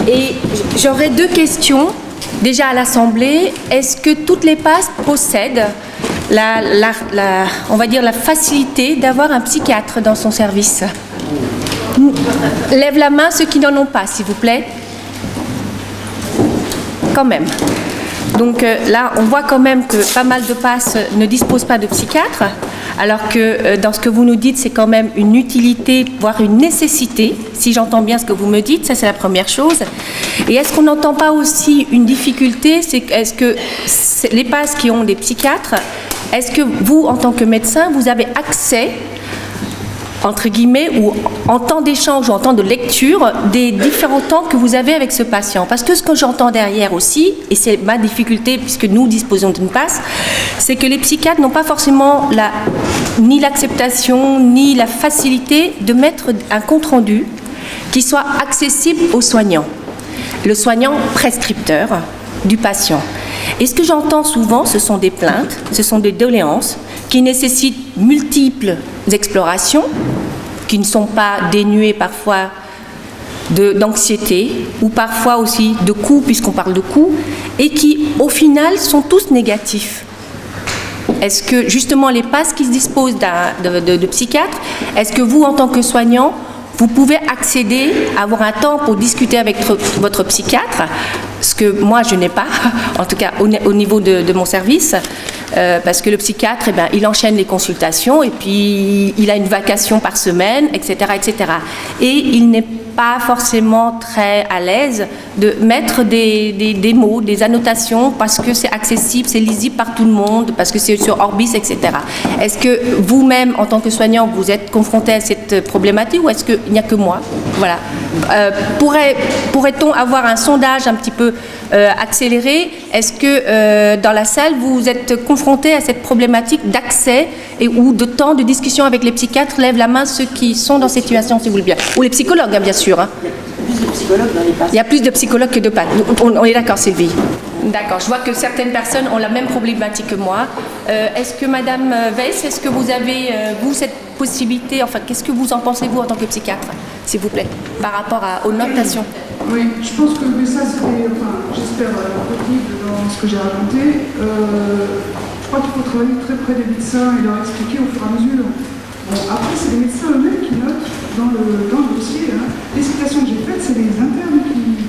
Et j'aurais deux questions. Déjà à l'Assemblée, est-ce que toutes les PAS possèdent on va dire la facilité d'avoir un psychiatre dans son service? Lève la main ceux qui n'en ont pas, s'il vous plaît. Quand même. Donc là, on voit quand même que pas mal de PAS ne disposent pas de psychiatre, alors que dans ce que vous nous dites, c'est quand même une utilité, voire une nécessité, si j'entends bien ce que vous me dites, ça c'est la première chose. Et est-ce qu'on n'entend pas aussi une difficulté, est-ce que les PAS qui ont des psychiatres, est-ce que vous, en tant que médecin, vous avez accès, entre guillemets, ou en temps d'échange ou en temps de lecture, des différents temps que vous avez avec ce patient? Parce que ce que j'entends derrière aussi, et c'est ma difficulté puisque nous disposons d'une PAS, c'est que les psychiatres n'ont pas forcément ni l'acceptation, ni la facilité de mettre un compte-rendu qui soit accessible aux soignants, le soignant prescripteur du patient. Et ce que j'entends souvent, ce sont des plaintes, ce sont des doléances qui nécessitent multiples explorations, qui ne sont pas dénuées parfois d'anxiété ou parfois aussi de coûts, puisqu'on parle de coûts, et qui au final sont tous négatifs. Est-ce que justement les PAS qui se disposent de psychiatres, est-ce que vous en tant que soignant, vous pouvez accéder, avoir un temps pour discuter avec votre psychiatre, ce que moi je n'ai pas, en tout cas au niveau de mon service, parce que le psychiatre, il enchaîne les consultations et puis il a une vacation par semaine, etc., etc. Et il n'est pas forcément très à l'aise de mettre des mots, des annotations, parce que c'est accessible, c'est lisible par tout le monde, parce que c'est sur Orbis, etc. Est-ce que vous-même, en tant que soignant, vous êtes confronté à cette problématique ou est-ce qu'il n'y a que moi? Voilà. Pourrait-on avoir un sondage un petit peu accéléré? Est-ce que dans la salle, vous êtes confronté à cette problématique d'accès ou de temps de discussion avec les psychiatres? Lève la main ceux qui sont dans cette situation, si vous voulez bien. Ou les psychologues, hein, bien sûr. Hein. Il y a plus de psychologues que de PAS. On est d'accord, Sylvie? D'accord. Je vois que certaines personnes ont la même problématique que moi. Est-ce que Madame Weiss, est-ce que vous avez, vous, cette possibilité, enfin, qu'est-ce que vous en pensez, vous, en tant que psychiatre, s'il vous plaît, par rapport aux notations? Oui, je pense que mais ça, c'était, j'espère, audible dans ce que j'ai raconté. Je crois qu'il faut travailler très près des médecins et leur expliquer au fur et à mesure. Bon, après, c'est les médecins eux-mêmes qui notent dans le dossier. Hein. Les citations que j'ai faites, c'est les internes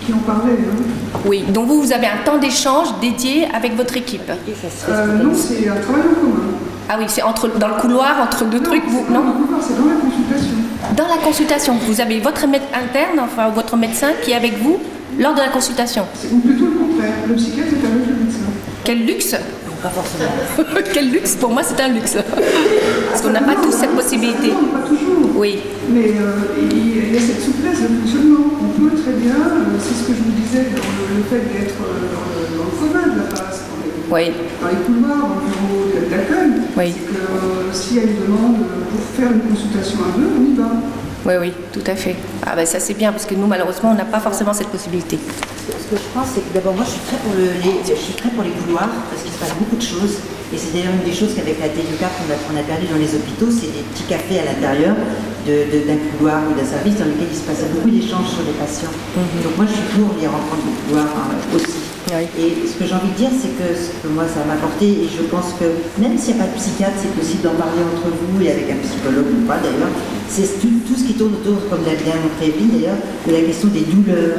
qui en parlaient. Hein. Oui, donc vous avez un temps d'échange dédié avec votre équipe? Non, c'est un travail en commun. Ah oui, c'est dans le couloir, entre deux trucs, vous, non? Dans le couloir, c'est dans la consultation. Dans la consultation, vous avez votre interne, enfin votre médecin qui est avec vous lors de la consultation? Ou plutôt le contraire, le psychiatre est avec le médecin. Quel luxe! Pas forcément. Quel luxe! Pour moi, c'est un luxe. Parce qu'on n'a pas tous cette possibilité. Non, pas toujours. Oui. Mais il y a cette souplesse de fonctionnement. On peut très bien, c'est ce que je vous disais, dans le fait d'être dans le commun de la passe, dans les couloirs, dans le bureau d'accueil, oui. C'est que s'il y a une demande pour faire une consultation à deux, on y va. Oui, oui, tout à fait. Ah ben ça c'est bien, parce que nous, malheureusement, on n'a pas forcément cette possibilité. Ce que je pense, c'est que d'abord, moi, je suis très pour les couloirs, parce qu'il se passe beaucoup de choses. Et c'est d'ailleurs une des choses qu'avec la TU4 qu'on a perdu dans les hôpitaux, c'est des petits cafés à l'intérieur d'un couloir ou d'un service dans lequel il se passe beaucoup d'échanges sur les patients. Donc moi, je suis pour les rencontres de couloir aussi. Oui. Et ce que j'ai envie de dire, c'est que moi, ça m'a apporté, et je pense que même s'il n'y a pas de psychiatre, c'est possible d'en parler entre vous et avec un psychologue ou pas d'ailleurs. C'est tout ce qui tourne autour, comme l'a bien montré Evelyne d'ailleurs, de la question des douleurs.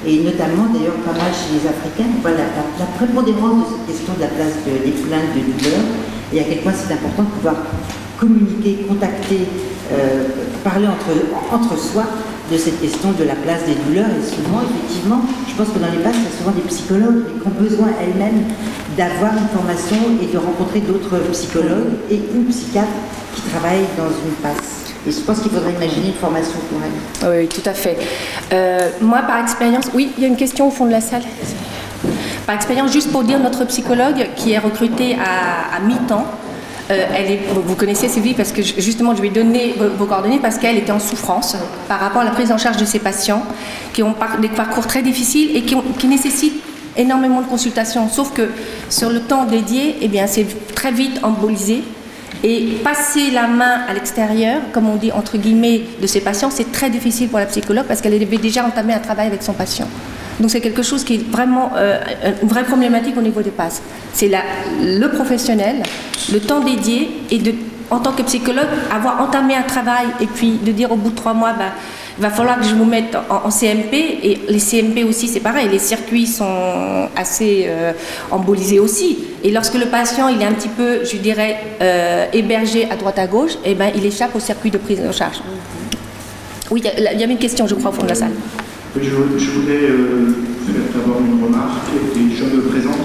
Et notamment d'ailleurs pas mal chez les Africains, on voit la prépondérance de cette question de la place des plaintes de douleurs et à quel point c'est important de pouvoir communiquer, contacter, parler entre soi de cette question de la place des douleurs. Et souvent, effectivement, je pense que dans les PAS, il y a souvent des psychologues qui ont besoin elles-mêmes d'avoir une formation et de rencontrer d'autres psychologues et ou psychiatres qui travaillent dans une PAS. Et je pense qu'il faudrait imaginer une formation pour elle. Oui, tout à fait. Moi, par expérience, oui, il y a une question au fond de la salle. Par expérience, juste pour dire, notre psychologue qui est recrutée à mi-temps, vous connaissez Sylvie parce que justement je lui ai donné vos coordonnées parce qu'elle était en souffrance par rapport à la prise en charge de ses patients qui ont des parcours très difficiles et qui nécessitent énormément de consultations. Sauf que sur le temps dédié, eh bien, c'est très vite embolisé. Et passer la main à l'extérieur, comme on dit entre guillemets, de ses patients, c'est très difficile pour la psychologue parce qu'elle avait déjà entamé un travail avec son patient. Donc c'est quelque chose qui est vraiment une vraie problématique au niveau des passes. C'est le professionnel, le temps dédié et en tant que psychologue, avoir entamé un travail et puis de dire au bout de 3 mois, il va falloir que je vous mette en CMP. Et les CMP aussi, c'est pareil, les circuits sont assez embolisés aussi. Et lorsque le patient il est un petit peu, je dirais, hébergé à droite à gauche, eh ben, il échappe au circuit de prise en charge. Oui, il y avait une question, je crois, au fond de la salle. Je voulais faire d'abord une remarque et je me présente.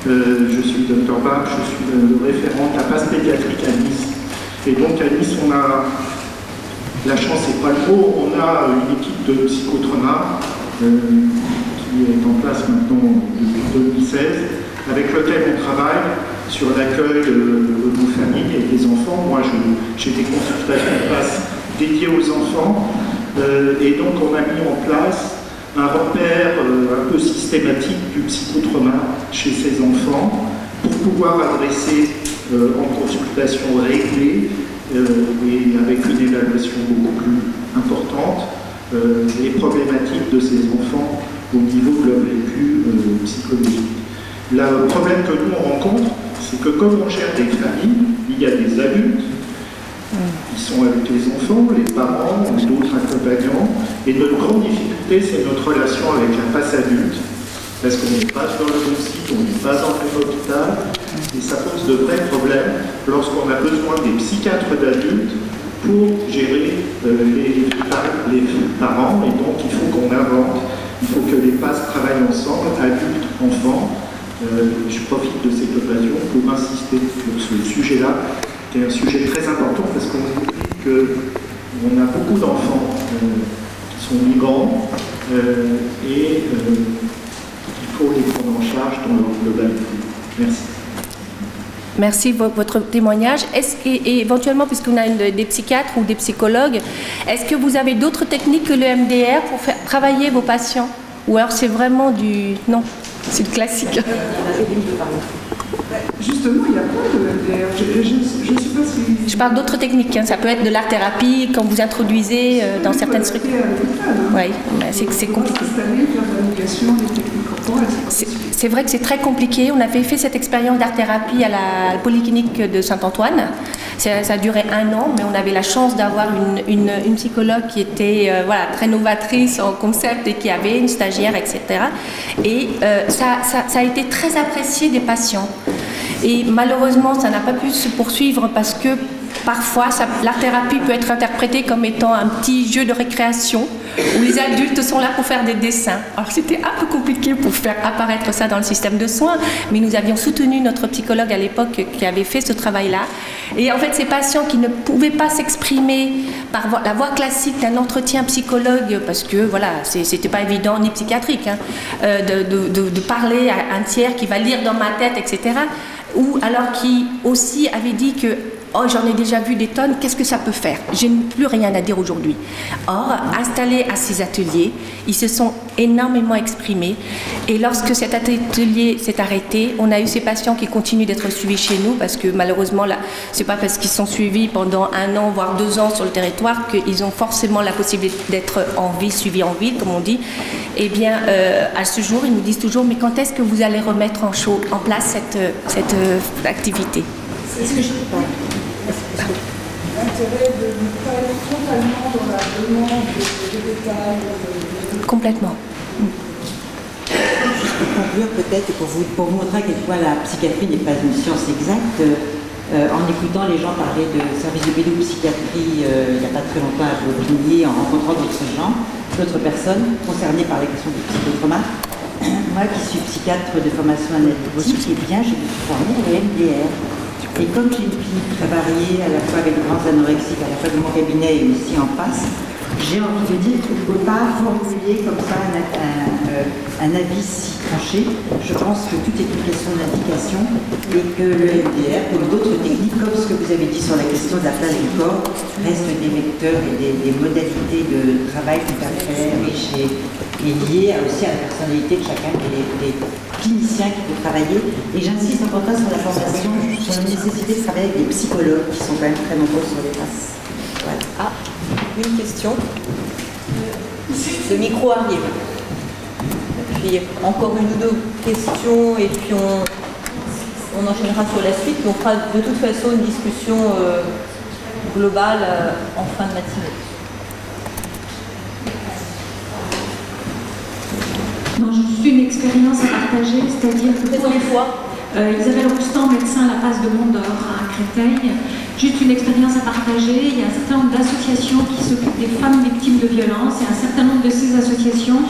Je suis Dr Bach, je suis le référent de la passe pédiatrique à Nice. Et donc à Nice, on a, la chance c'est pas le mot, on a une équipe de psychotrauma qui est en place maintenant depuis 2016, avec lequel on travaille sur l'accueil de nos familles et des enfants. Moi, j'ai des consultations de passe dédiées aux enfants. Et donc on a mis en place un repère un peu systématique du psychotrauma chez ces enfants pour pouvoir adresser en consultation réglée et avec une évaluation beaucoup plus importante les problématiques de ces enfants au niveau de leur vécu psychologique. Le problème que nous on rencontre, c'est que comme on gère des familles, il y a des adultes qui sont avec les enfants, les parents ou d'autres accompagnants. Et notre grande difficulté, c'est notre relation avec la passe adulte, parce qu'on n'est pas dans le même site, on n'est pas dans le même hôpital, et ça pose de vrais problèmes lorsqu'on a besoin des psychiatres d'adultes pour gérer les parents, et donc il faut qu'on invente, il faut que les passes travaillent ensemble, adultes, enfants. Je profite de cette occasion pour insister sur ce sujet-là, qui est un sujet très important parce qu'on oublie qu'on a beaucoup d'enfants qui sont migrants et il faut les prendre en charge dans leur globalité. Merci. Merci pour votre témoignage. Et éventuellement, puisqu'on a des psychiatres ou des psychologues, est-ce que vous avez d'autres techniques que le MDR pour faire travailler vos patients? Ou alors c'est vraiment du... Non, c'est le classique. Justement, il y a pas de MDR. Je ne sais pas si... Je parle d'autres techniques. Hein. Ça peut être de l'art-thérapie quand vous introduisez dans certaines structures. Oui, c'est compliqué. C'est vrai que c'est très compliqué. On avait fait cette expérience d'art-thérapie à la polyclinique de Saint-Antoine. Ça a duré 1 an, mais on avait la chance d'avoir une psychologue qui était très novatrice en concept et qui avait une stagiaire, etc. Et ça a été très apprécié des patients. Et malheureusement, ça n'a pas pu se poursuivre parce que parfois, l'art-thérapie peut être interprétée comme étant un petit jeu de récréation où les adultes sont là pour faire des dessins. Alors c'était un peu compliqué pour faire apparaître ça dans le système de soins, mais nous avions soutenu notre psychologue à l'époque qui avait fait ce travail-là. Et en fait, ces patients qui ne pouvaient pas s'exprimer par la voie classique d'un entretien psychologue, parce que voilà, c'était pas évident ni psychiatrique, hein, de parler à un tiers qui va lire dans ma tête, etc. Ou alors qui aussi avait dit que oh, j'en ai déjà vu des tonnes, qu'est-ce que ça peut faire? Je n'ai plus rien à dire aujourd'hui. Or, installés à ces ateliers, ils se sont énormément exprimés. Et lorsque cet atelier s'est arrêté, on a eu ces patients qui continuent d'être suivis chez nous, parce que malheureusement, là, c'est pas parce qu'ils sont suivis pendant 1 an, voire 2 ans sur le territoire, qu'ils ont forcément la possibilité d'être en vie, suivis en ville, comme on dit. Eh bien, à ce jour, ils nous disent toujours, mais quand est-ce que vous allez remettre en place cette activité? C'est ce que je pense. L'intérêt de ne pas être totalement dans la demande de détails. Complètement. Juste pour conclure peut-être, et pour montrer à quel point la psychiatrie n'est pas une science exacte, en écoutant les gens parler de service de pédopsychiatrie il n'y a pas très longtemps à Bobigny, en rencontrant d'autres personnes concernées par les questions du psychotrauma, moi qui suis psychiatre de formation analytique, eh bien j'ai été formée au MDR. Et comme j'ai une clinique très variée, à la fois avec de grands anorexiques, à la fois de mon cabinet et aussi en passe, j'ai envie de dire qu'il ne faut pas formuler comme ça un avis si tranché. Je pense que tout est une question d'indication et que le MDR, comme d'autres techniques, comme ce que vous avez dit sur la question de la place du corps, restent des vecteurs et des modalités de travail tout à fait riches et liées aussi à la personnalité de chacun des cliniciens qui peuvent travailler. Et j'insiste encore sur la formation, sur la nécessité de travailler avec des psychologues qui sont quand même très nombreux sur les passes. Voilà. Ah, une question. Le micro arrive. puis encore une ou deux questions et puis on enchaînera sur la suite. On fera de toute façon une discussion globale en fin de matinée. Non, juste une expérience à partager, c'est-à-dire que Faites-en une fois. Isabelle Roustan, médecin à la base de Mondor à Créteil. Juste une expérience à partager. Il y a un certain nombre d'associations qui s'occupent des femmes victimes de violences et un certain nombre de ces associations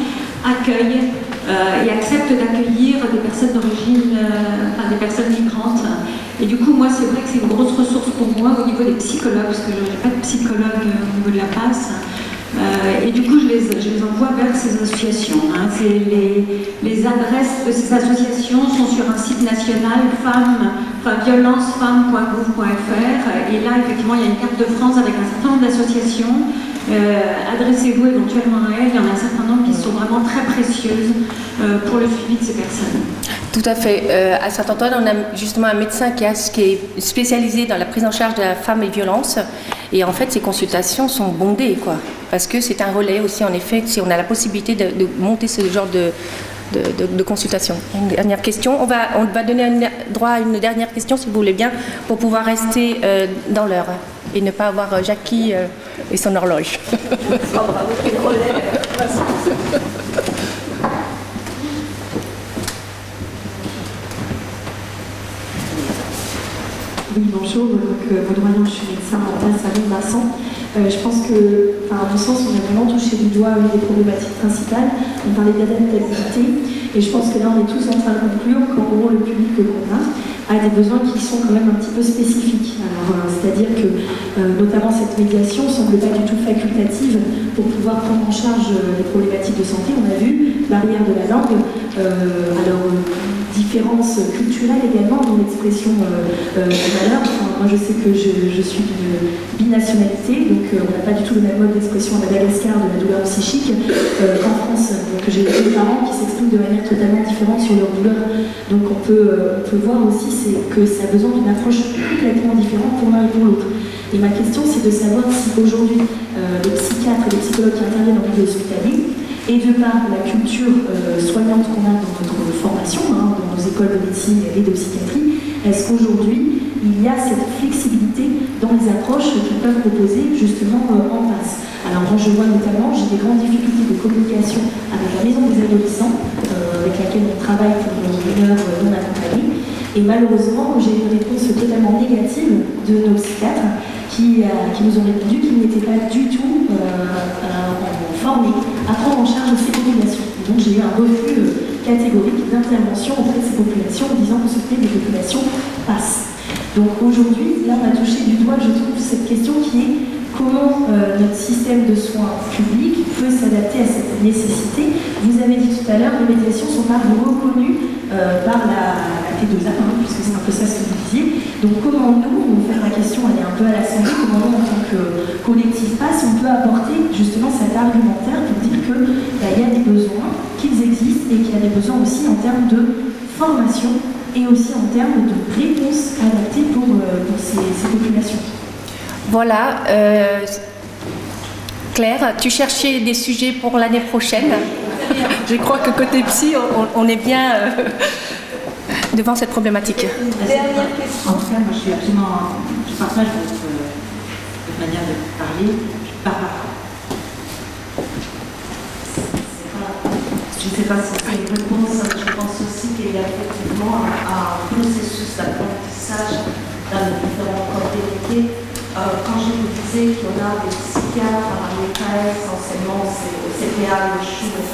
accueillent et acceptent d'accueillir des personnes d'origine, enfin des personnes migrantes. Et du coup, moi, c'est vrai que c'est une grosse ressource pour moi au niveau des psychologues, parce que je n'ai pas de psychologue au niveau de la passe. Et du coup, je les envoie vers ces associations. Hein. Les adresses de ces associations sont sur un site national violencefemmes.gouv.fr. Et là, effectivement, il y a une carte de France avec un certain nombre d'associations. Adressez-vous éventuellement à elles. Il y en a un certain nombre qui sont vraiment très précieuses pour le suivi de ces personnes. Tout à fait. À Saint-Antoine, on a justement un médecin qui est spécialisé dans la prise en charge de la femme et violence. Et en fait, ces consultations sont bondées, quoi. Parce que c'est un relais aussi, en effet, si on a la possibilité de monter ce genre de consultation. Une dernière question. On va donner droit à une dernière question, si vous voulez bien, pour pouvoir rester dans l'heure et ne pas avoir Jackie et son horloge. Oui, bonjour. Donc, Maud Royan, je suis médecin en place à Mont-Vincent. Je pense que, à mon sens, on a vraiment touché du doigt une des problématiques principales. On parlait d'adaptabilité. Et je pense que là, on est tous en train de conclure qu'en gros, le public qu'on a des besoins qui sont quand même un petit peu spécifiques. Alors, c'est-à-dire que, notamment, cette médiation ne semble pas du tout facultative pour pouvoir prendre en charge les problématiques de santé. On a vu, barrière de la langue, différences culturelles également dans l'expression de valeur. Enfin, moi, je sais que je suis d'une binationalité, donc on n'a pas du tout le même mode d'expression à Madagascar de la douleur psychique qu'en France. Donc j'ai deux parents qui s'expriment de manière totalement différente sur leur douleur. Donc on peut voir aussi que ça a besoin d'une approche complètement différente pour l'un et pour l'autre. Et ma question, c'est de savoir si aujourd'hui les psychiatres et les psychologues qui interviennent dans le milieu hospitalier, et de par la culture soignante qu'on a dans notre formation, dans nos écoles de médecine et de psychiatrie, est-ce qu'aujourd'hui, il y a cette flexibilité dans les approches qu'ils peuvent proposer justement en passe? Alors moi je vois notamment, j'ai des grandes difficultés de communication avec la maison des adolescents, avec laquelle on travaille pour nos mineurs non accompagnés, et malheureusement j'ai une réponse totalement négative de nos psychiatres qui nous ont répondu qu'ils n'étaient pas du tout formés à prendre en charge ces populations. Et donc j'ai eu un refus catégorique d'intervention auprès de ces populations en disant que ce fait des populations passent. Donc aujourd'hui, là on a touché du doigt, je trouve, cette question qui est comment notre système de soins public peut s'adapter à cette nécessité. Vous avez dit tout à l'heure, les médiations sont pas reconnues par la T2A, puisque c'est un peu ça ce que vous disiez. Donc comment nous, on va faire la question, elle est un peu à l'Assemblée, comment nous, en tant que collectif passe, on peut apporter justement cet argumentaire pour dire qu'il y a des besoins, qu'ils existent et qu'il y a des besoins aussi en termes de formation et aussi en termes de réponses adaptées pour ces populations. Voilà. Claire, tu cherchais des sujets pour l'année prochaine. Je crois que côté psy, on est bien devant cette problématique. Dernière question. En tout cas, moi je partage votre manière de parler. Je pars. Je ne sais pas si c'est une réponse, je pense aussi qu'il y a effectivement un processus d'apprentissage dans les différents corps de métier. Quand je vous disais qu'on a des psychiatres, les KS, essentiellement au CPA, le CHU, etc.,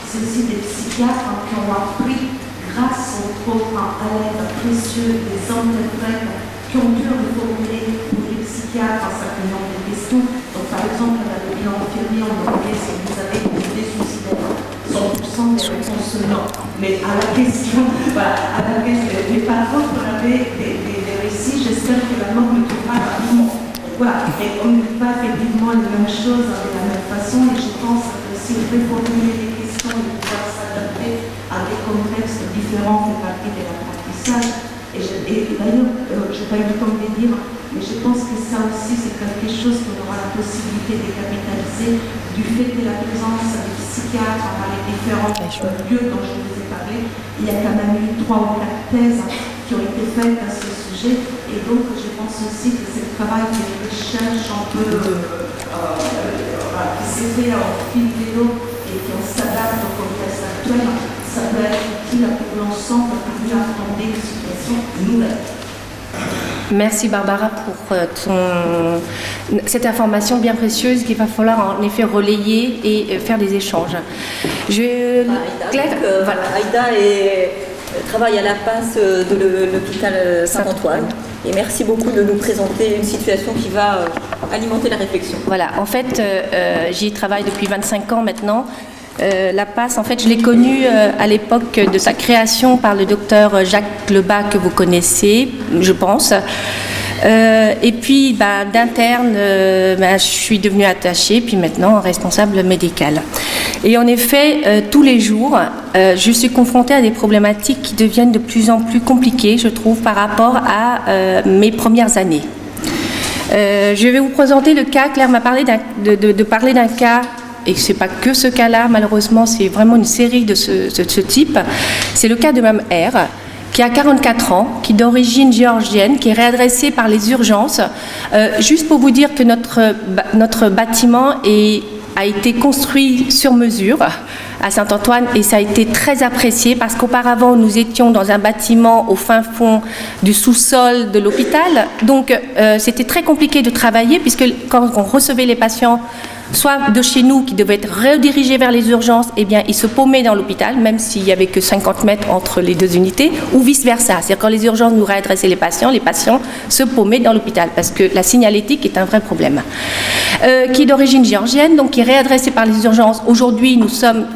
c'est aussi des psychiatres qui ont appris, grâce entre autres à l'aide précieuse des interprètes qui ont dû reformuler pour les psychiatres un certain nombre de questions. Donc par exemple, on a le bilan infirmier, on demandait si vous avez des idées suicidaires. 100% des réponses non. Mais à la question, mais par contre, on avait des récits, j'espère que la mort ne trouvera rapidement. Voilà, et on ne fait pas effectivement les mêmes choses de la même façon, et je pense que si on peut formuler des questions et pouvoir s'adapter à des contextes différents fait partie de l'apprentissage. Et d'ailleurs, je n'ai pas eu le temps de le dire, mais je pense que ça aussi, c'est quelque chose qu'on aura la possibilité de capitaliser du fait de la présence des psychiatres, par les différents lieux dont je vous ai parlé, il y a quand même eu 3 ou 4 thèses qui ont été faites à ce sujet. Et donc, je pense aussi que c'est le travail de recherche un peu qui s'est fait en fil vélo et qui s'adapte au contexte actuel, ça peut être utile pour l'ensemble pour mieux appréhender les situations nouvelles. Merci Barbara pour cette information bien précieuse qu'il va falloir en effet relayer et faire des échanges. Aïda travaille à la passe de l'hôpital Saint-Antoine. Et merci beaucoup de nous présenter une situation qui va alimenter la réflexion. Voilà, en fait, j'y travaille depuis 25 ans maintenant. La passe, en fait, je l'ai connue à l'époque de sa création par le docteur Jacques Lebas, que vous connaissez, je pense. Et puis, d'interne, je suis devenue attachée, puis maintenant responsable médicale. Et en effet, tous les jours, je suis confrontée à des problématiques qui deviennent de plus en plus compliquées, je trouve, par rapport à mes premières années. Je vais vous présenter le cas. Claire m'a parlé de parler d'un cas. Et ce n'est pas que ce cas-là, malheureusement, c'est vraiment une série de ce type. C'est le cas de Mme R, qui a 44 ans, qui est d'origine géorgienne, qui est réadressée par les urgences. Juste pour vous dire que notre bâtiment a été construit sur mesure à Saint-Antoine et ça a été très apprécié parce qu'auparavant, nous étions dans un bâtiment au fin fond du sous-sol de l'hôpital. Donc, c'était très compliqué de travailler puisque quand on recevait les patients, soit de chez nous qui devaient être redirigés vers les urgences, eh bien, ils se paumaient dans l'hôpital, même s'il n'y avait que 50 mètres entre les deux unités, ou vice-versa. C'est-à-dire quand les urgences nous réadressaient les patients se paumaient dans l'hôpital, parce que la signalétique est un vrai problème. Qui est d'origine géorgienne, donc qui est réadressée par les urgences. Aujourd'hui, nous sommes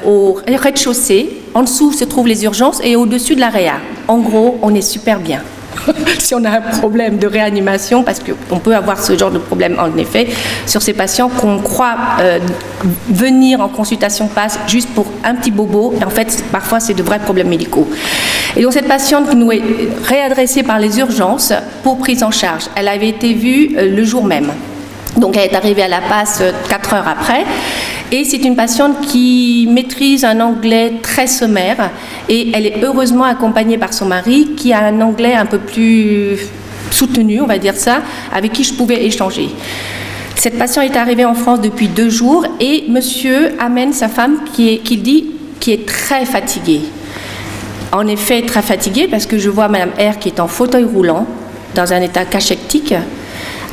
au rez-de-chaussée. En dessous se trouvent les urgences et au-dessus de la réa. En gros, on est super bien. Si on a un problème de réanimation, parce qu'on peut avoir ce genre de problème en effet sur ces patients qu'on croit venir en consultation passe juste pour un petit bobo, et en fait parfois c'est de vrais problèmes médicaux. Et donc cette patiente qui nous est réadressée par les urgences pour prise en charge, elle avait été vue le jour même. Donc elle est arrivée à la passe 4 heures après. Et c'est une patiente qui maîtrise un anglais très sommaire et elle est heureusement accompagnée par son mari qui a un anglais un peu plus soutenu, on va dire ça, avec qui je pouvais échanger. Cette patiente est arrivée en France depuis 2 jours et monsieur amène sa femme qui est très fatiguée. En effet, très fatiguée parce que je vois Madame R qui est en fauteuil roulant dans un état cachectique.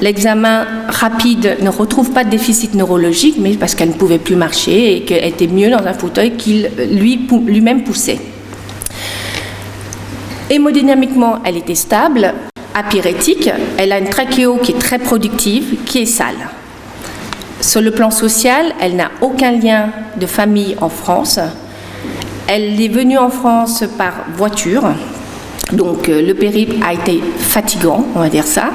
L'examen rapide ne retrouve pas de déficit neurologique, mais parce qu'elle ne pouvait plus marcher et qu'elle était mieux dans un fauteuil qu'il lui-même poussait. Hémodynamiquement, elle était stable, apyrétique, elle a une trachéo qui est très productive, qui est sale. Sur le plan social, elle n'a aucun lien de famille en France. Elle est venue en France par voiture, donc le périple a été fatigant, on va dire ça.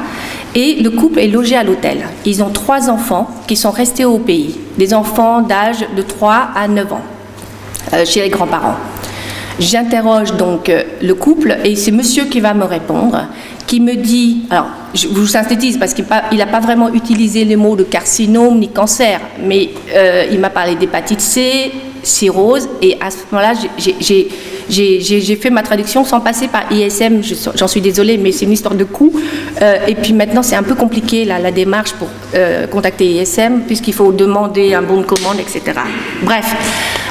Et le couple est logé à l'hôtel. Ils ont 3 enfants qui sont restés au pays. Des enfants d'âge de 3 à 9 ans, chez les grands-parents. J'interroge donc le couple et c'est monsieur qui va me répondre, qui me dit, alors je vous synthétise parce qu'il n'a pas vraiment utilisé les mots de carcinome ni cancer, mais il m'a parlé d'hépatite C, cirrhose, et à ce moment-là, j'ai fait ma traduction sans passer par ISM, j'en suis désolée, mais c'est une histoire de coût. Et puis maintenant, c'est un peu compliqué la démarche pour contacter ISM, puisqu'il faut demander un bon de commande, etc. Bref,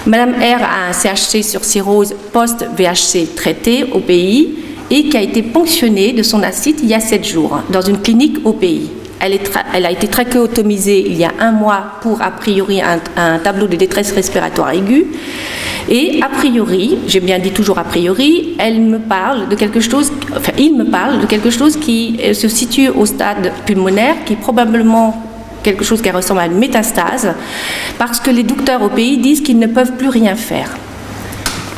Madame R a un CHC sur cirrhose post-VHC traité au pays et qui a été ponctionnée de son acide il y a 7 jours dans une clinique au pays. Elle a été trachéotomisée il y a 1 mois pour, a priori, un tableau de détresse respiratoire aiguë. Et a priori, j'ai bien dit toujours a priori, il me parle de quelque chose qui se situe au stade pulmonaire, qui est probablement quelque chose qui ressemble à une métastase, parce que les docteurs au pays disent qu'ils ne peuvent plus rien faire.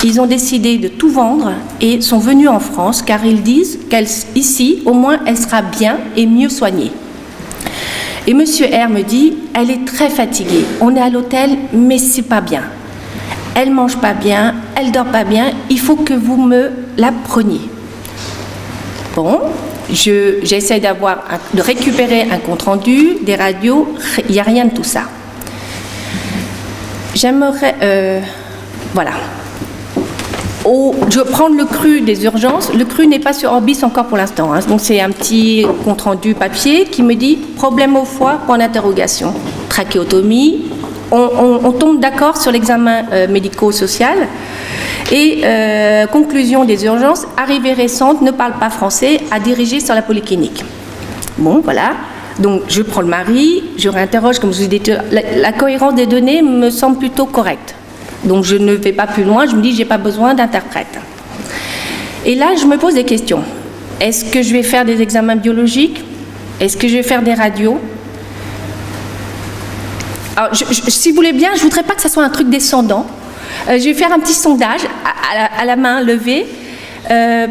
Ils ont décidé de tout vendre et sont venus en France, car ils disent qu'ici, au moins, elle sera bien et mieux soignée. Et monsieur R me dit, elle est très fatiguée, on est à l'hôtel, mais c'est pas bien. Elle mange pas bien, elle dort pas bien, il faut que vous me la preniez. Bon, j'essaie de récupérer un compte-rendu, des radios, il n'y a rien de tout ça. j'aimerais... voilà. Je vais prendre le cru des urgences. Le cru n'est pas sur Orbis encore pour l'instant. Hein. Donc c'est un petit compte-rendu papier qui me dit « problème au foie, point d'interrogation ». Trachéotomie. On tombe d'accord sur l'examen médico-social. Et conclusion des urgences, arrivée récente, ne parle pas français, à diriger sur la polyclinique. Bon, voilà. Donc je prends le mari, je réinterroge, comme je vous ai dit, la cohérence des données me semble plutôt correcte. Donc je ne vais pas plus loin, je me dis, j'ai pas besoin d'interprète. Et là, je me pose des questions. Est-ce que je vais faire des examens biologiques? Est-ce que je vais faire des radios? Alors, si vous voulez bien, je ne voudrais pas que ça soit un truc descendant. Je vais faire un petit sondage à la main levée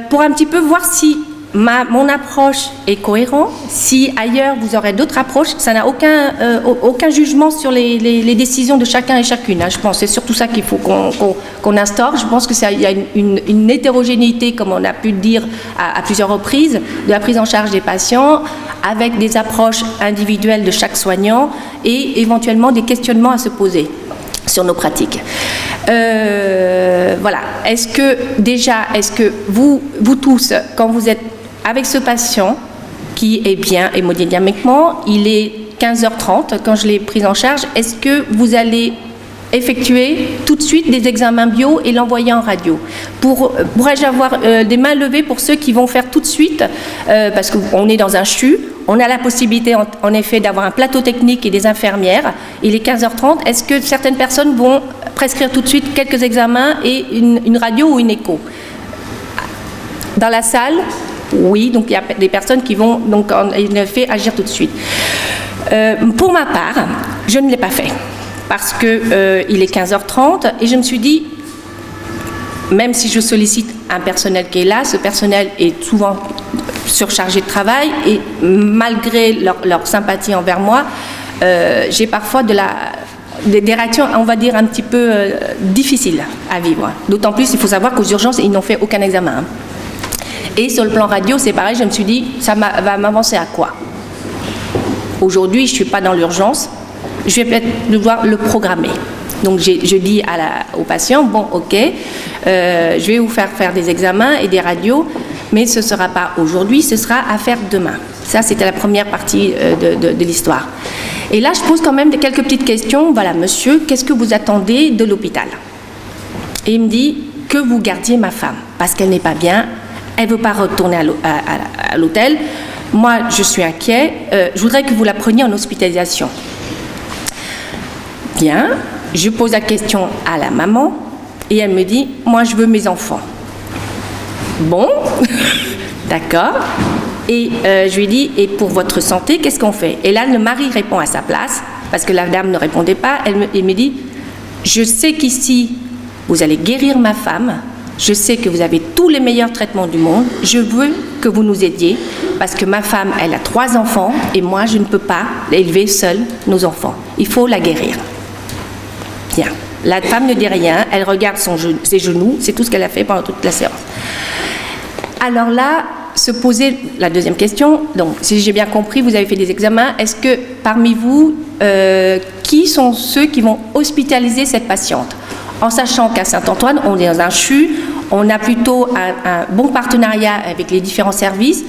pour un petit peu voir si mon approche est cohérente, si ailleurs vous aurez d'autres approches. Ça n'a aucun jugement sur les décisions de chacun et chacune. Hein, je pense c'est surtout ça qu'il faut qu'on instaure. Je pense qu'il y a une hétérogénéité, comme on a pu le dire à plusieurs reprises, de la prise en charge des patients, avec des approches individuelles de chaque soignant et éventuellement des questionnements à se poser sur nos pratiques. Voilà. Est-ce que vous tous, quand vous êtes avec ce patient qui est bien hémodynamiquement, il est 15h30 quand je l'ai pris en charge, est-ce que vous allez effectuer tout de suite des examens bio et l'envoyer en radio? Pourrais-je avoir des mains levées pour ceux qui vont faire tout de suite, parce qu'on est dans un CHU, on a la possibilité en effet d'avoir un plateau technique et des infirmières, il est 15h30, est-ce que certaines personnes vont prescrire tout de suite quelques examens et une radio ou une écho? Dans la salle, oui, donc il y a des personnes qui vont donc en effet agir tout de suite. Pour ma part, je ne l'ai pas fait parce que il est 15h30 et je me suis dit, même si je sollicite un personnel qui est là, ce personnel est souvent surchargé de travail et malgré leur sympathie envers moi, j'ai parfois des réactions, on va dire, un petit peu difficiles à vivre. D'autant plus, il faut savoir qu'aux urgences, ils n'ont fait aucun examen. Hein. Et sur le plan radio, c'est pareil, je me suis dit, ça va m'avancer à quoi? Aujourd'hui, je ne suis pas dans l'urgence, je vais peut-être devoir le programmer. Donc je dis au patient, bon, ok, je vais vous faire des examens et des radios, mais ce ne sera pas aujourd'hui, ce sera à faire demain. Ça, c'était la première partie de l'histoire. Et là, je pose quand même quelques petites questions. Voilà, monsieur, qu'est-ce que vous attendez de l'hôpital? Et il me dit que vous gardiez ma femme, parce qu'elle n'est pas bien, elle ne veut pas retourner à l'hôtel. Moi, je suis inquiet, je voudrais que vous la preniez en hospitalisation. Bien, je pose la question à la maman, et elle me dit, moi, je veux mes enfants. Bon, d'accord. Et je lui dis, et pour votre santé, qu'est-ce qu'on fait? Et là, le mari répond à sa place, parce que la dame ne répondait pas. Il me dit, je sais qu'ici, vous allez guérir ma femme, je sais que vous avez tous les meilleurs traitements du monde, je veux que vous nous aidiez, parce que ma femme, elle a 3 enfants, et moi, je ne peux pas élever seule nos enfants. Il faut la guérir. Bien. La femme ne dit rien, elle regarde ses genoux, c'est tout ce qu'elle a fait pendant toute la séance. Alors là, se poser la deuxième question, donc si j'ai bien compris, vous avez fait des examens, est-ce que parmi vous, qui sont ceux qui vont hospitaliser cette patiente? En sachant qu'à Saint-Antoine, on est dans un CHU, on a plutôt un bon partenariat avec les différents services.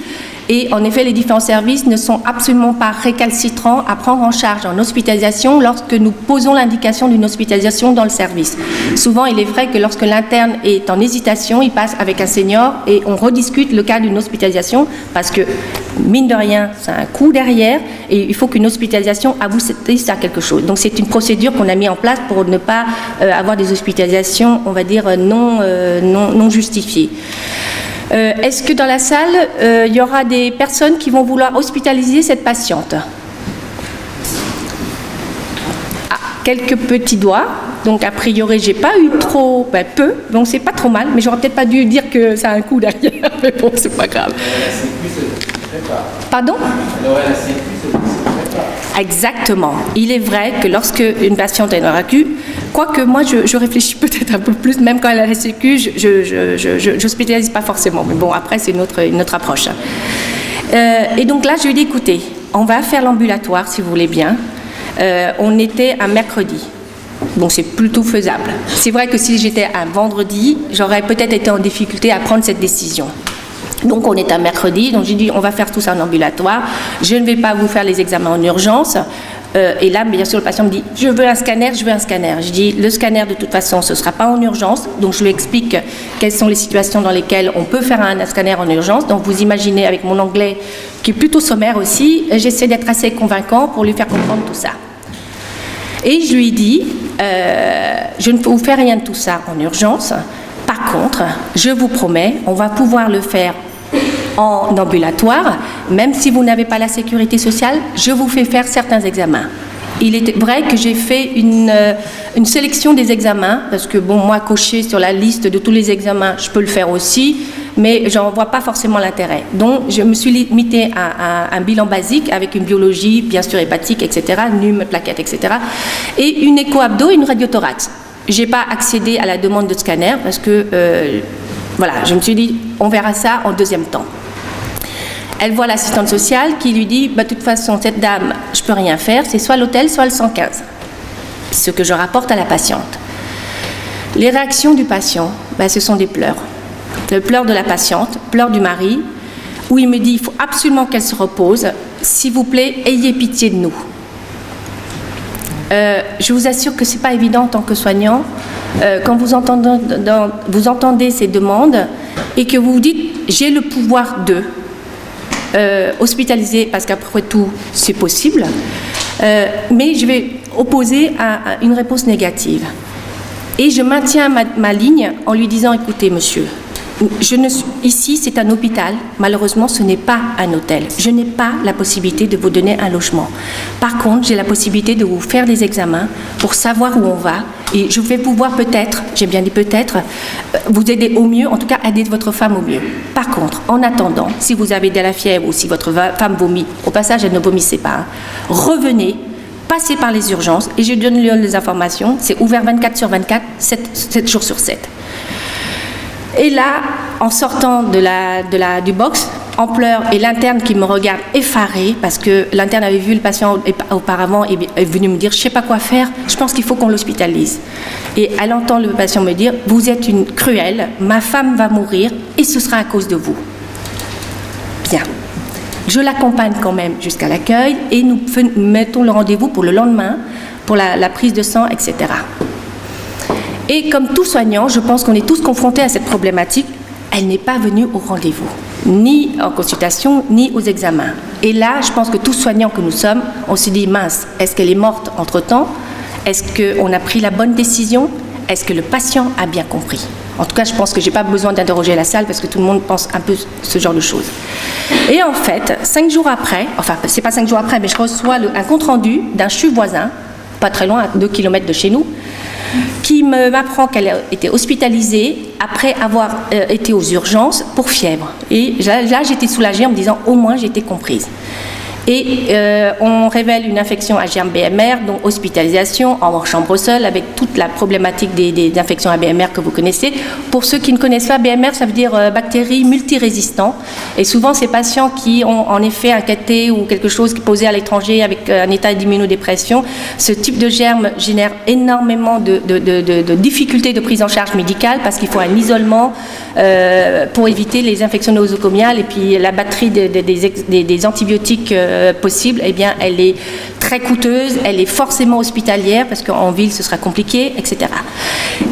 Et en effet, les différents services ne sont absolument pas récalcitrants à prendre en charge en hospitalisation lorsque nous posons l'indication d'une hospitalisation dans le service. Souvent, il est vrai que lorsque l'interne est en hésitation, il passe avec un senior et on rediscute le cas d'une hospitalisation parce que, mine de rien, c'est un coût derrière et il faut qu'une hospitalisation aboutisse à quelque chose. Donc, c'est une procédure qu'on a mis en place pour ne pas avoir des hospitalisations, on va dire, non justifiées. Est-ce que dans la salle, il y aura des personnes qui vont vouloir hospitaliser cette patiente? Ah, quelques petits doigts. Donc, a priori, j'ai pas eu peu. Donc, c'est pas trop mal. Mais j'aurais peut-être pas dû dire que ça a un coût derrière. Mais bon, c'est pas grave. Pardon? Exactement. Il est vrai que lorsque une patiente est dans la Sécu, quoique moi je réfléchis peut-être un peu plus, même quand elle a la Sécu, je n'hospitalise pas forcément. Mais bon, après c'est une autre approche. Et donc là, je lui ai dit, écoutez, on va faire l'ambulatoire si vous voulez bien. On était un mercredi. Donc c'est plutôt faisable. C'est vrai que si j'étais un vendredi, j'aurais peut-être été en difficulté à prendre cette décision. Donc on est un mercredi, donc j'ai dit on va faire tout ça en ambulatoire, je ne vais pas vous faire les examens en urgence. Et là, bien sûr, le patient me dit je veux un scanner. Je dis le scanner de toute façon ce ne sera pas en urgence, donc je lui explique quelles sont les situations dans lesquelles on peut faire un scanner en urgence. Donc vous imaginez avec mon anglais qui est plutôt sommaire aussi, j'essaie d'être assez convaincant pour lui faire comprendre tout ça. Et je lui dis je ne vous fais rien de tout ça en urgence, par contre je vous promets on va pouvoir le faire en ambulatoire, même si vous n'avez pas la sécurité sociale, je vous fais faire certains examens. Il est vrai que j'ai fait une sélection des examens, parce que bon, moi, cocher sur la liste de tous les examens, je peux le faire aussi, mais j'en vois pas forcément l'intérêt. Donc, je me suis limitée à un bilan basique avec une biologie, bien sûr hépatique, etc., NUM, plaquettes, etc., et une écho-abdo et une radiothorax. J'ai pas accédé à la demande de scanner parce que voilà, je me suis dit, on verra ça en deuxième temps. Elle voit l'assistante sociale qui lui dit, de toute façon, cette dame, je ne peux rien faire, c'est soit l'hôtel, soit le 115. Ce que je rapporte à la patiente. Les réactions du patient, ce sont des pleurs. Le pleur de la patiente, pleurs du mari, où il me dit, il faut absolument qu'elle se repose. S'il vous plaît, ayez pitié de nous. Je vous assure que ce n'est pas évident en tant que soignant. Quand vous entendez ces demandes et que vous vous dites, j'ai le pouvoir de hospitaliser, parce qu'après tout, c'est possible, mais je vais opposer à une réponse négative. Et je maintiens ma ligne en lui disant, écoutez, monsieur, ici, c'est un hôpital. Malheureusement, ce n'est pas un hôtel. Je n'ai pas la possibilité de vous donner un logement. Par contre, j'ai la possibilité de vous faire des examens pour savoir où on va. Et je vais pouvoir peut-être, j'ai bien dit peut-être, vous aider au mieux, en tout cas aider votre femme au mieux. Par contre, en attendant, si vous avez de la fièvre ou si votre femme vomit, au passage, elle ne vomissait pas, revenez, passez par les urgences et je donne les informations. C'est ouvert 24/24, 7 jours sur 7. Et là, en sortant du box, en pleurs, et l'interne qui me regarde effarée, parce que l'interne avait vu le patient auparavant et est venu me dire, je ne sais pas quoi faire, je pense qu'il faut qu'on l'hospitalise. Et elle entend le patient me dire, vous êtes une cruelle, ma femme va mourir et ce sera à cause de vous. Bien. Je l'accompagne quand même jusqu'à l'accueil et nous mettons le rendez-vous pour le lendemain, pour la prise de sang, etc. Et comme tout soignant, je pense qu'on est tous confrontés à cette problématique. Elle n'est pas venue au rendez-vous, ni en consultation, ni aux examens. Et là, je pense que tous soignants que nous sommes, on se dit, mince, est-ce qu'elle est morte entre-temps? Est-ce qu'on a pris la bonne décision? Est-ce que le patient a bien compris? En tout cas, je pense que je n'ai pas besoin d'interroger la salle parce que tout le monde pense un peu ce genre de choses. Et en fait, 5 jours après, enfin, c'est pas 5 jours après, mais je reçois un compte-rendu d'un CHU voisin, pas très loin, à 2 km de chez nous, qui m'apprend qu'elle était hospitalisée après avoir été aux urgences pour fièvre. Et là, j'étais soulagée en me disant, au moins, j'ai été comprise. Et on révèle une infection à germe BMR, donc hospitalisation en chambre seule, avec toute la problématique des infections à BMR que vous connaissez. Pour ceux qui ne connaissent pas, BMR, ça veut dire bactéries multirésistantes. Et souvent, ces patients qui ont en effet un cathé ou quelque chose posé à l'étranger avec un état d'immunodépression, ce type de germe génère énormément de difficultés de prise en charge médicale parce qu'il faut un isolement pour éviter les infections nosocomiales. Et puis la batterie des antibiotiques possible, eh bien, elle est très coûteuse, elle est forcément hospitalière parce qu'en ville ce sera compliqué, etc.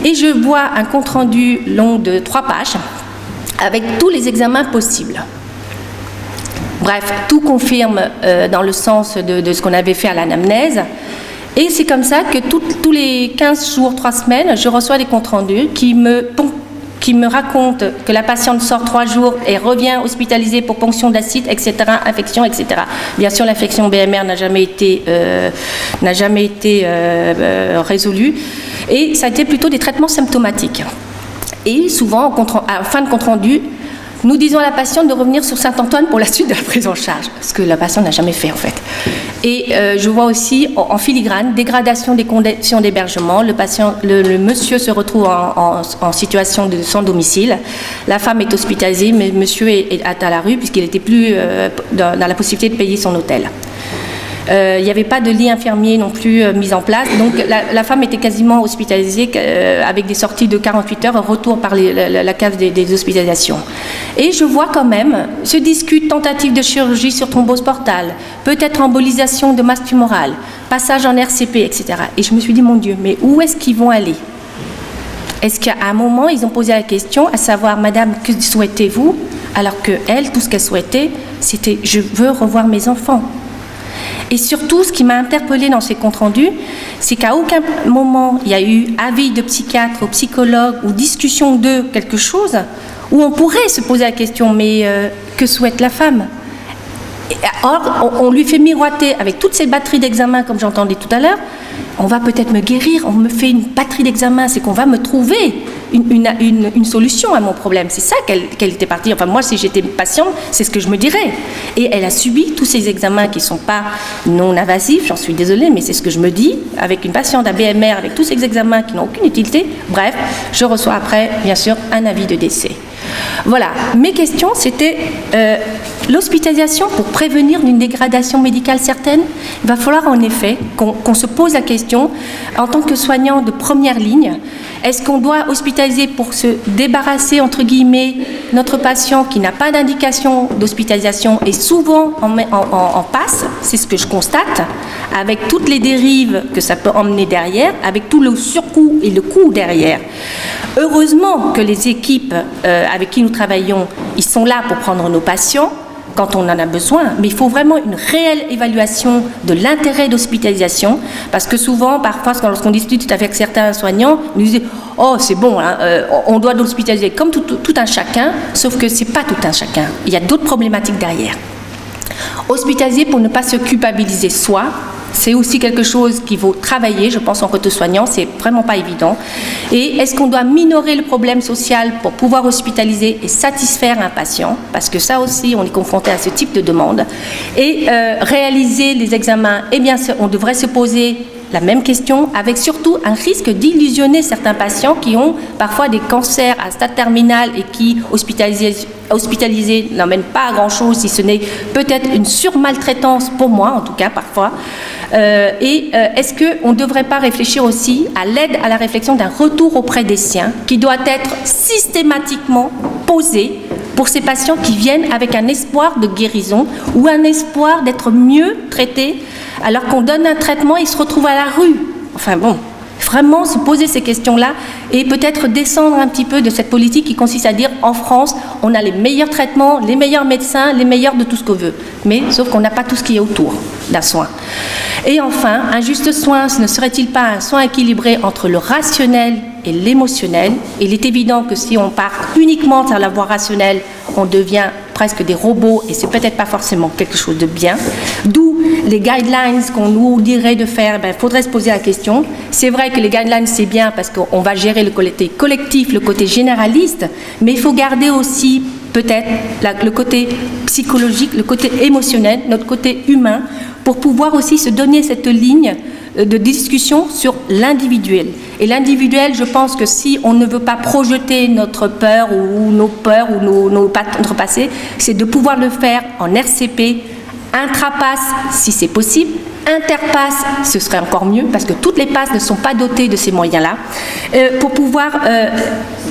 Et je vois un compte-rendu long de 3 pages avec tous les examens possibles. Bref, tout confirme dans le sens de ce qu'on avait fait à l'anamnèse. Et c'est comme ça que tous les 15 jours, 3 semaines, je reçois des comptes-rendus qui me raconte que la patiente sort 3 jours et revient hospitalisée pour ponction d'acide, etc., infection, etc. Bien sûr, l'infection BMR n'a jamais été résolue. Et ça a été plutôt des traitements symptomatiques. Et souvent, à fin de compte-rendu, nous disons à la patiente de revenir sur Saint-Antoine pour la suite de la prise en charge, ce que la patiente n'a jamais fait en fait. Et je vois aussi en filigrane dégradation des conditions d'hébergement. Le monsieur se retrouve en situation de sans domicile. La femme est hospitalisée, mais monsieur est à la rue puisqu'il n'était plus dans la possibilité de payer son hôtel. Il n'y avait pas de lit infirmier non plus mis en place. Donc la femme était quasiment hospitalisée avec des sorties de 48 heures, retour par la case des hospitalisations. Et je vois quand même, se discute tentative de chirurgie sur thrombose portale, peut-être embolisation de masse tumorale, passage en RCP, etc. Et je me suis dit, mon Dieu, mais où est-ce qu'ils vont aller? Est-ce qu'à un moment, ils ont posé la question, à savoir, Madame, que souhaitez-vous? Alors qu'elle, tout ce qu'elle souhaitait, c'était, je veux revoir mes enfants. Et surtout, ce qui m'a interpellée dans ces comptes rendus, c'est qu'à aucun moment, il y a eu avis de psychiatre ou psychologue ou discussion de quelque chose où on pourrait se poser la question, mais que souhaite la femme? Or, on lui fait miroiter avec toutes ces batteries d'examens, comme j'entendais tout à l'heure, on va peut-être me guérir, on me fait une batterie d'examens, c'est qu'on va me trouver une solution à mon problème. C'est ça qu'elle était partie. Enfin, moi, si j'étais patiente, c'est ce que je me dirais. Et elle a subi tous ces examens qui ne sont pas non invasifs, j'en suis désolée, mais c'est ce que je me dis, avec une patiente à BMR, avec tous ces examens qui n'ont aucune utilité. Bref, je reçois après, bien sûr, un avis de décès. Voilà, mes questions, c'était l'hospitalisation pour prévenir une dégradation médicale certaine. Il va falloir en effet qu'on se pose la question, en tant que soignant de première ligne, est-ce qu'on doit hospitaliser pour se débarrasser, entre guillemets, notre patient qui n'a pas d'indication d'hospitalisation et souvent en passe, c'est ce que je constate, avec toutes les dérives que ça peut emmener derrière, avec tout le surcoût et le coût derrière. Heureusement que les équipes avec qui nous travaillons, ils sont là pour prendre nos patients quand on en a besoin, mais il faut vraiment une réelle évaluation de l'intérêt d'hospitalisation, parce que souvent, parfois, lorsqu'on discute avec certains soignants, ils nous disent « Oh, c'est bon, hein, on doit l'hospitaliser comme tout un chacun », sauf que ce n'est pas tout un chacun, il y a d'autres problématiques derrière. Hospitaliser pour ne pas se culpabiliser soi, c'est aussi quelque chose qu'il faut travailler, je pense, en côté soignant, c'est vraiment pas évident. Et est-ce qu'on doit minorer le problème social pour pouvoir hospitaliser et satisfaire un patient? Parce que ça aussi, on est confronté à ce type de demande. Et réaliser les examens, eh bien, on devrait se poser la même question, avec surtout un risque d'illusionner certains patients qui ont parfois des cancers à stade terminal et qui, hospitalisés, n'emmènent pas à grand-chose, si ce n'est peut-être une surmaltraitance, pour moi en tout cas parfois. Est-ce qu'on ne devrait pas réfléchir aussi à l'aide à la réflexion d'un retour auprès des siens qui doit être systématiquement posé pour ces patients qui viennent avec un espoir de guérison ou un espoir d'être mieux traités, alors qu'on donne un traitement, ils se retrouvent à la rue. Enfin bon, vraiment se poser ces questions-là et peut-être descendre un petit peu de cette politique qui consiste à dire en France, on a les meilleurs traitements, les meilleurs médecins, les meilleurs de tout ce qu'on veut. Mais sauf qu'on n'a pas tout ce qui est autour d'un soin. Et enfin, un juste soin, ce ne serait-il pas un soin équilibré entre le rationnel et l'émotionnel? Il est évident que si on part uniquement sur la voie rationnelle, on devient presque des robots et c'est peut-être pas forcément quelque chose de bien. D'où les guidelines qu'on nous dirait de faire, il faudrait se poser la question. C'est vrai que les guidelines c'est bien parce qu'on va gérer le côté collectif, le côté généraliste, mais il faut garder aussi peut-être le côté psychologique, le côté émotionnel, notre côté humain, pour pouvoir aussi se donner cette ligne de discussion sur l'individuel. Et l'individuel, je pense que si on ne veut pas projeter notre peur ou nos peurs ou notre passé, c'est de pouvoir le faire en RCP, intrapass si c'est possible, interpass ce serait encore mieux parce que toutes les passes ne sont pas dotées de ces moyens-là, pour pouvoir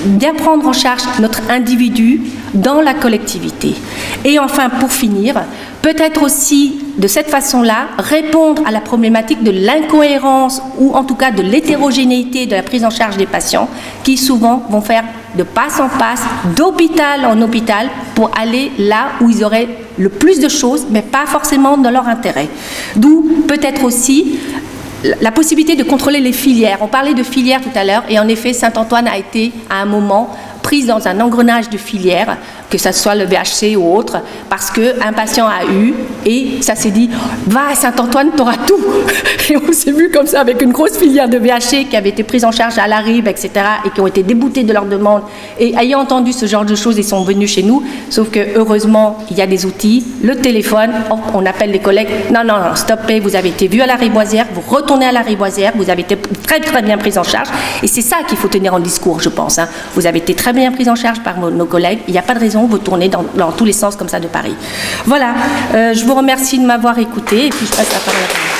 bien prendre en charge notre individu dans la collectivité. Et enfin, pour finir, peut-être aussi de cette façon-là répondre à la problématique de l'incohérence ou en tout cas de l'hétérogénéité de la prise en charge des patients qui souvent vont faire de passe en passe, d'hôpital en hôpital pour aller là où ils auraient le plus de choses mais pas forcément dans leur intérêt. D'où peut-être aussi la possibilité de contrôler les filières. On parlait de filières tout à l'heure et en effet Saint-Antoine a été à un moment prise dans un engrenage de filières, que ce soit le VHC ou autre, parce qu'un patient a eu, et ça s'est dit, va à Saint-Antoine, t'auras tout. Et on s'est vu comme ça avec une grosse filière de VHC qui avait été prise en charge à la RIB, etc., et qui ont été déboutés de leurs demandes. Et ayant entendu ce genre de choses, ils sont venus chez nous, sauf que heureusement, il y a des outils, le téléphone, on appelle les collègues, non, stoppez, vous avez été vu à la Riboisière, vous retournez à la Riboisière, vous avez été très très bien prise en charge, et c'est ça qu'il faut tenir en discours, je pense. Vous avez été très bien prise en charge par nos collègues, il n'y a pas de raison raison, vous tournez dans tous les sens comme ça de Paris. Voilà, je vous remercie de m'avoir écouté et puis je passe la parole à vous.